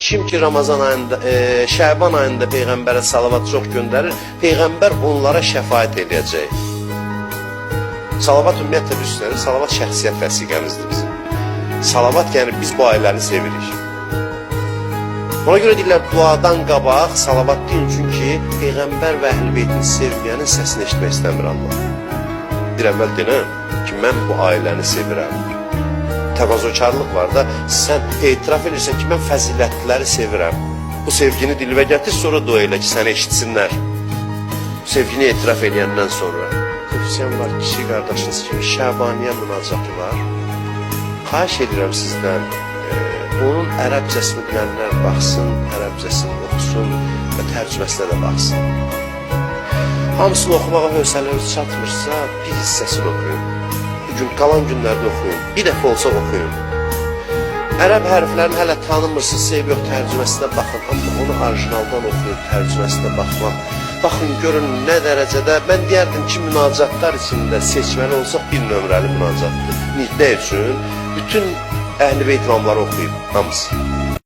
Kim ki Ramazan ayında, Şəban ayında Peyğəmbərə salavat çox göndərir, Peyğəmbər onlara şəfaət edəcək. Salavat ümumiyyətlə üstünədir, salavat şəxsiyyət vəsiqəmizdir bizim. Salavat yəni biz bu ailəni sevirik. Ona görə deyirlər, duadan qabaq salavat deyin, çünki Peyğəmbər və Əhl-i Beytini sevməyənin səsini eşitmək istəmir Allah. Bir əvvəl deyirəm ki, mən bu ailəni sevirəm. Təvazökarlıq var da, sən etiraf edirsən ki, mən fəzilətləri sevirəm. Bu sevgini dilvə gətir, sonra dua elə ki, səni eşitsinlər. Sevgini etiraf edəndən sonra. Tövsiyəm var, kişi qardaşınız kimi Şəbaniyə münacatı var. Xahiş edirəm sizdən, onun ərəbcəsini bilənlər baxsın, ərəbcəsini oxusun və tərcüməsinə də baxsın. Hamısını oxumağa hövsələniz çatmırsa, bir hissəsini oxuyun. Bugün qalan günlərdə oxuyun, bir dəfə olsa oxuyun. Ərəb hərflərini hələ tanımırsınız, eyb yox, tərcüməsinə baxın, amma onu orijinaldan oxuyun, tərcüməsinə baxmaq. Baxın, görün nə dərəcədə, mən deyərdim ki, münacatlar içində seçməli olsaq bir nömrəli münacatdır. Nə üçün? Bütün Əhl-i Beyt imamları oxuyub, hamısı.